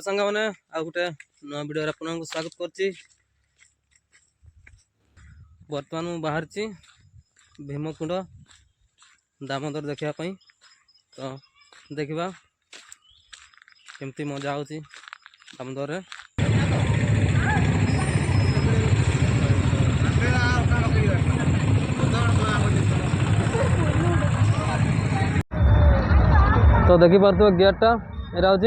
सांग मैंने आ गोटे नुआ वीडियो आपको स्वागत करछि। बर्तमान मु बाहर भीमकुंड दामोदर देखापी तो देखा केमती मजा होची दामोदर रे। तो देखी पार्थ गेटा यहाँ हूँ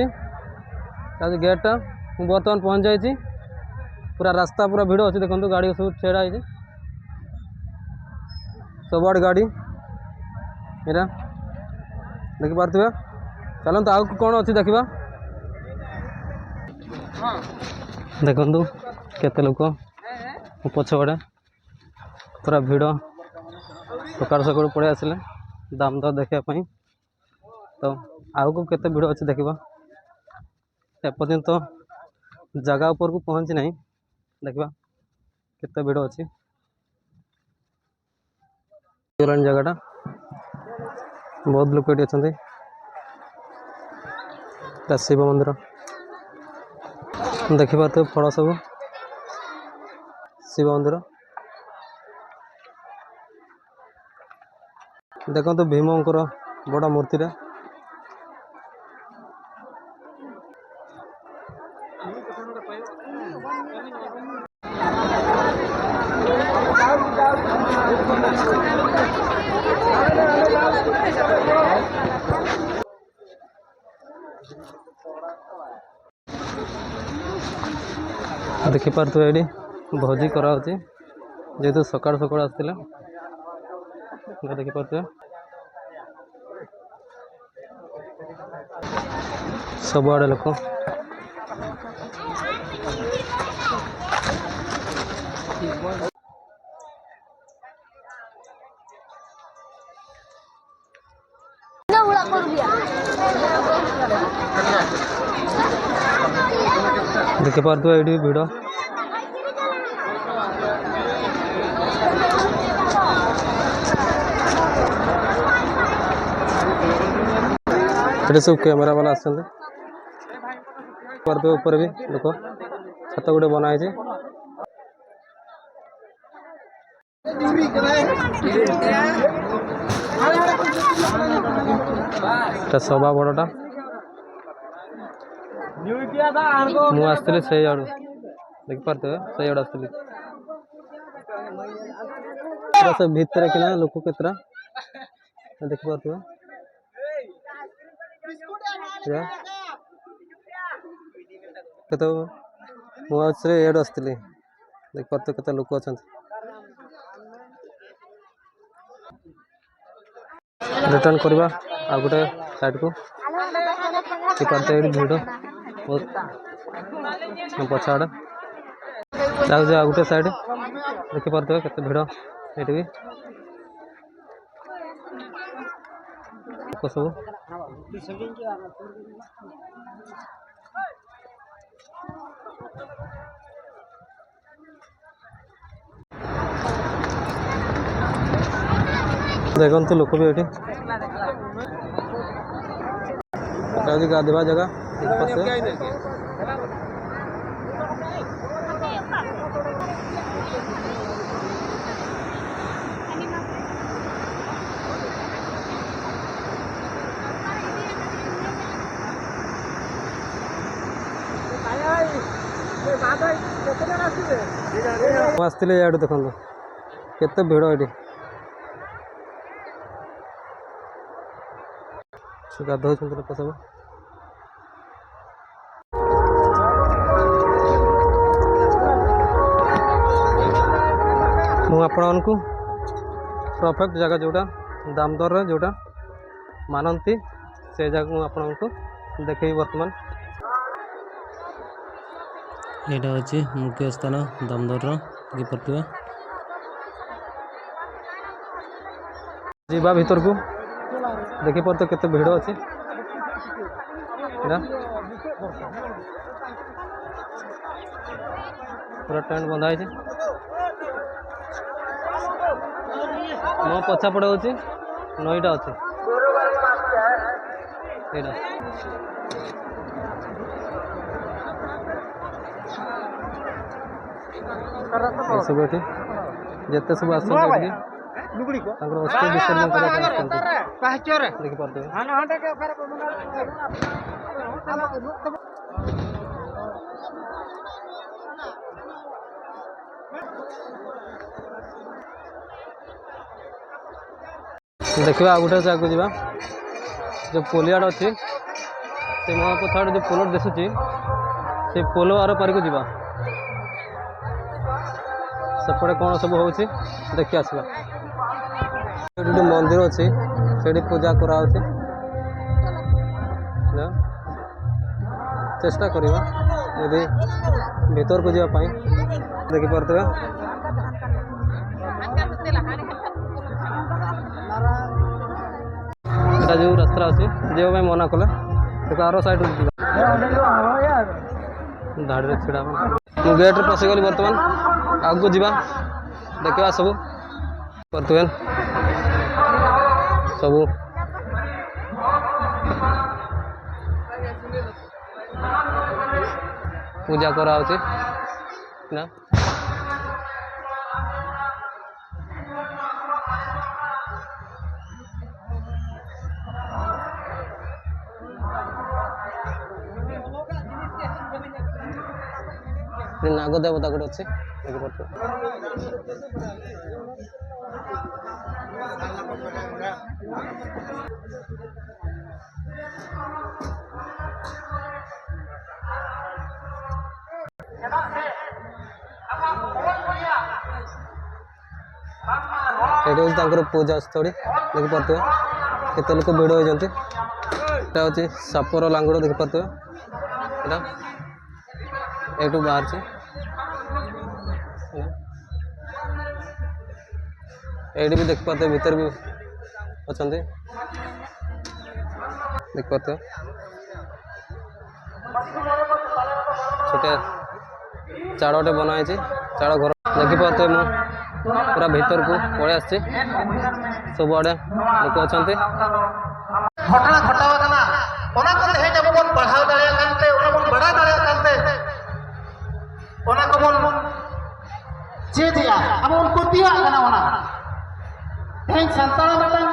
गेटा मुझे बर्तमान पहुँच जाइए। पूरा रास्ता पूरा भिड़ अच्छी देखो गाड़ी सब ठेड़ा है सबआड़ गाड़ी यहाँ देखी पार्थे। चलते आग कौन अच्छी देखा देखु केते लोक पछपटे पूरा भिड़ सकाल सकाल पड़े आसिले दामोदर देखापी। तो आगू केते भिड़ अच्छी देखा एपर्यंत जगह ऊपर को पहुँची ना देखा केते भिड़ अच्छी जगहटा बहुत लोग ये अच्छा शिव मंदिर देखिए फल सब शिव मंदिर देखो तो भीमंकर बड़ा मूर्ति रे देखी पार्थ ये भोजी कराऊँच जेहेतु सकाल सकाल आसला देखी पार्थ सबआड़े लोक देखी पार्थ ये भिड़ ये सब कैमेरा वाला आसते ऊपर भी लोक छत गोटे बनाई सभा बड़टा मुझे आसती से आड़ देख पार्थे से आड़ आसती से भितर कि लोक केतरा देख पार्थे मुझे एड आसती देख पार्थ के लोक अच्छा रिटर्न करवा आ गोटे साइड को पार्थ भिड़ बहुत पछाड़ आ गोटे साइड देखी पार्थ के भिड़ ये भी सब देखते लोक भी ये गाधवा जगह आसते यार देखो केते भिड़ ये गाधो लोक सब मुझे परफेक्ट जगह जोटा दामोदर जोटा मानती से जगह आपको देखे बर्तमान यहाँ हूँ मुख्य स्थान दामोदर देखिए जीवा भीतर को देखी पार्थ केते भिड़ अच्छी पूरा टेंट बंधा है मो पछापड़े हूँ नईटा अच्छे सब ये जिते सब आसुच्चे अस्थि विसर्जन करने देखिपारे देखा आ गोटे जगह जावा जो पोलियाड अच्छी से महापथाड़ जो पोल दिशुची से पोल आर पारिक जावा सेपटे कौन सब हो देखी आसवा मंदिर अच्छी से पूजा करा चेष्टा करवा यदि भीतर को जावाई देखिपारे এটা जो रास्ता अच्छी जो मना कले आर सैड धाड़ी छड़ा गेट पशिगली बर्तमान आगू जा देखा सब बर्तमान सब पूजा करा ना नाग देवता गोटे अच्छे देखिए पूजा स्थली देखिपारे केते लोक भिड़ होती हूँ सापर लांगड़ देखिपारे एटू बाहर से एडी भी देख पाते भीतर भी अच्छा देख पाते छोटे चाड़टे बनाई चाड़ घर देखी पाते मु पूरा भीतर को पड़े आसी सब आड़े लोक अच्छा घटना घटावा ओना को हे जब बन बढ़ाव दाड़िया कानते ओना बन बढ़ा दाड़िया कानते ओना को बन चेदिया अब उनको दिया kana ओना तेन संतान मतन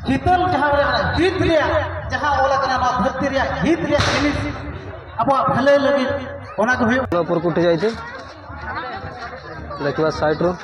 हितल जहां रे हित रे जहां ओला kana मा धरती रे हित रे जिनिस अब भले लगी ओना को हे ऊपर कुटी जाई छे देखिबा साइड रो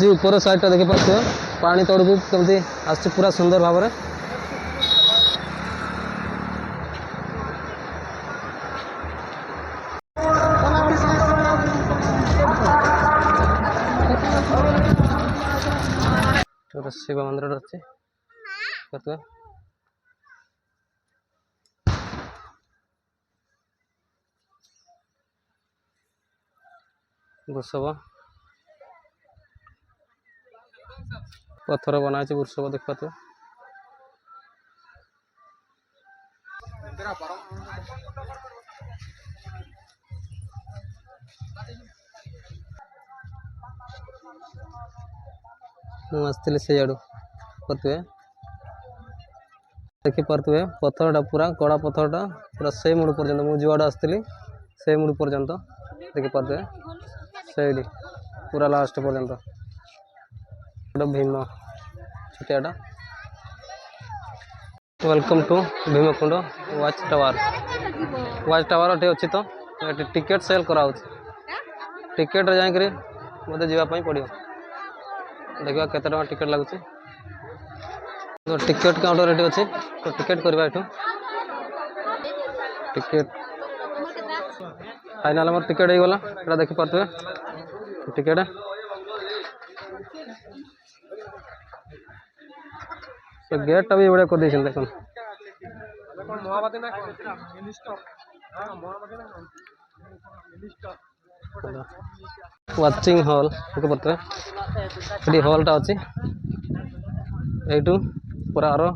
ऊपर साइड टा देखी पाते पानी तौड़ को कमती आस पूरा सुंदर भाव में शिव मंदिर अच्छे वृषभ पत्थर बना वृषभ देख पाते मुझे से आड़ पारे देखिपारे पत्थरटा पूरा कड़ा पत्थरटा पूरा से मुड़ पर्यंत मुझे जुआड़ आसती से मुड़ पर्यंत देखिपारे से पूरा लास्ट पर्यंत भीम छुटियाटा welcome to Bhimkund watch tower ये अच्छी तो टिकेट सेल कराऊँ टिकेट जाकि मत जावाई पड़ो देखा केते टका टिकेट लगुच तो टिकेट काउंटर ये अच्छे तो टिकेट करवा एठू टिकेट फाइनाल मोर टिकेट हो गला एटा देखि पारते टिकेट तो गेट भी बड़े कर देख वाचिंग हॉल देखिए हॉलटा अच्छी यू पूरा आरो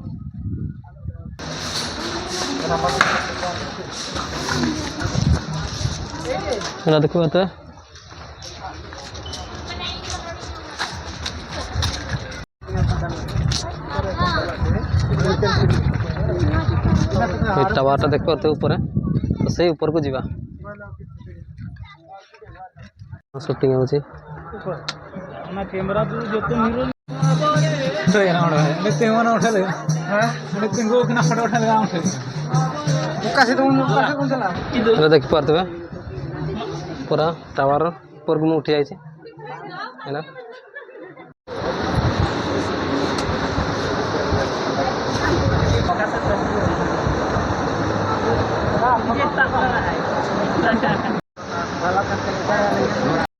এটা দেখো এতে এই টাওয়ারটা দেখো এতে উপরে তো সেই উপরକୁ ଯିବା শুটিং ହେଉଛି कैमरा तो जो तुम हीरो तो ये ना उड़ा है नित्य मना उठा ले हां नित्य को किना फोटो उठा ले उठा उकासे तुम उकासे कौन चला এটা দেখি পারতবে পুরা টাওয়ার উপরକୁ ମୁଁ ଉଠି ଯାଇଛି ହେଲା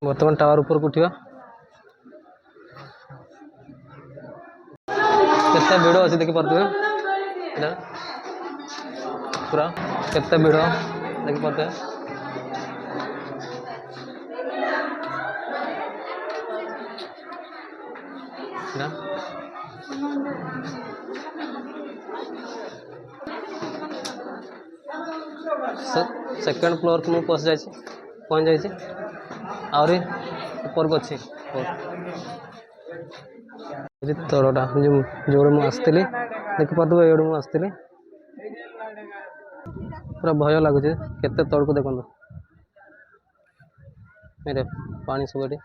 ବର୍ତ୍ତମାନ ଟାୱାର ଉପରକୁ ଉଠିବା କେତେ ଭିଡ଼ ଅଛି ଦେଖିପାରୁଥିବେ ଏଇଟା ପୁରା କେତେ ଭିଡ଼ ଦେଖିପାରୁଥିବେ ଏଇଟା सेकेंड फ्लोर को मुझे पहुँच जाइए आहरी ऊपर को अच्छी तलटा जो मुझे आसती देखिपे ये मुझे आसती पूरा भय लगुच के तल को देखो मेरे पानी सब ये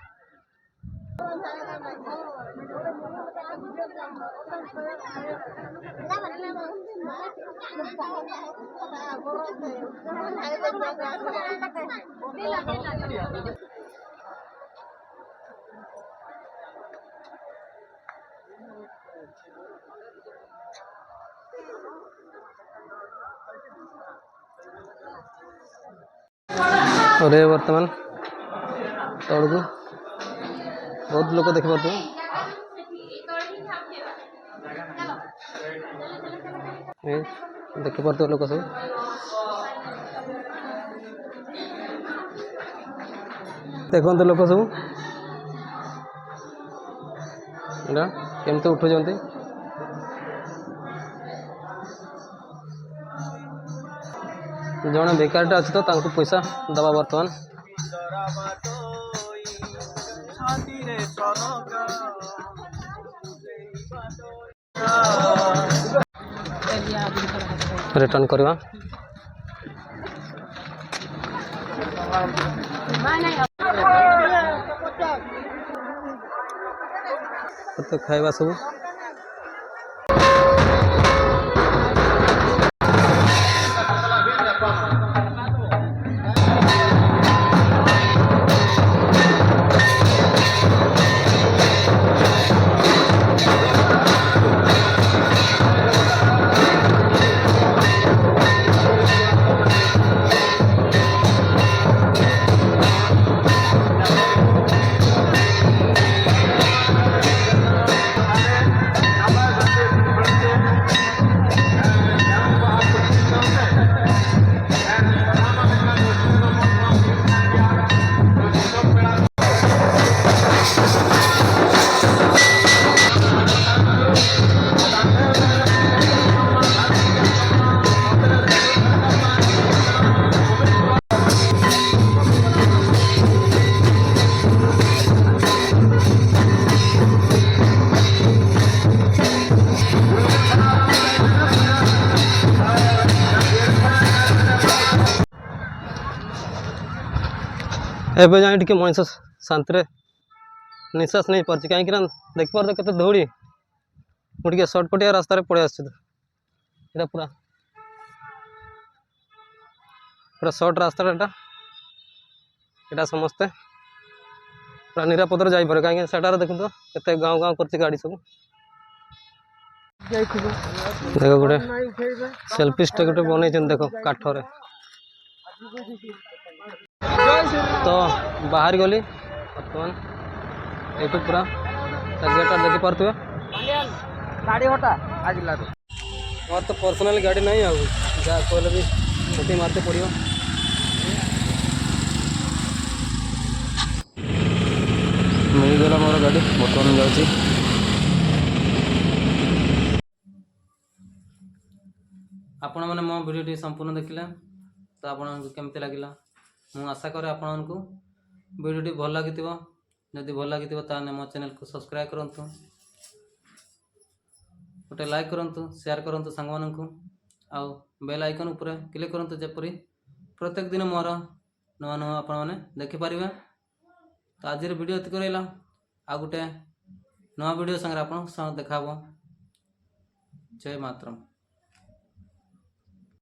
और ये वर्तमान तौड़ को बहुत लोग देख पाते देख पाते लोग सब देखो लोक सब केमती उठुं जड़े बेकार अच्छे तो तांको पैसा दबा बर्तमान रिटर्न करवा तो खाइबा सब एवं जाए टे मनीष शांति निश्वास नहीं पार्टी कहीं देख पार के दौड़ी मुझे सर्टकटिया रास्त पड़े आसा पूरा पूरा सर्ट रास्ता यहाँ समस्ते पूरा निरापद जापर कहीं सेटार देखो तो गाँव गाँव कर गाड़ी सब देख गोटे सेल्फी स्टे गोटे बनई देख काठर तो बाहर गली बर्तमान ये पूरा गेट देखी पारे गाड़ी हटा आज मोर तो पर्सनल गाड़ी नहीं आ जहाँ कहले भी छुट्टी मारते पड़ो मिलगला मोर गाड़ी बर्तमान जाऊँगी आपण मैंने मो भिडियोटी संपूर्ण देखिले तो आपको केमती लगिला मु आशा करे आपको भिडियोटी भल लगी जदि भल लगी ताने मो चैनल को सब्सक्राइब करंतु गोटे लाइक करंतु शेयर करंतु सांग मानकु आउ बेल आइकन ऊपर क्लिक करंतु जेपरी प्रत्येक दिन मोर नुआ नुआ आपण मैंने देखि पारिबे। तो आज वीडियो एतिक रहिला आ गोटे नुआ वीडियो संगे आपण देखा जय मातरम।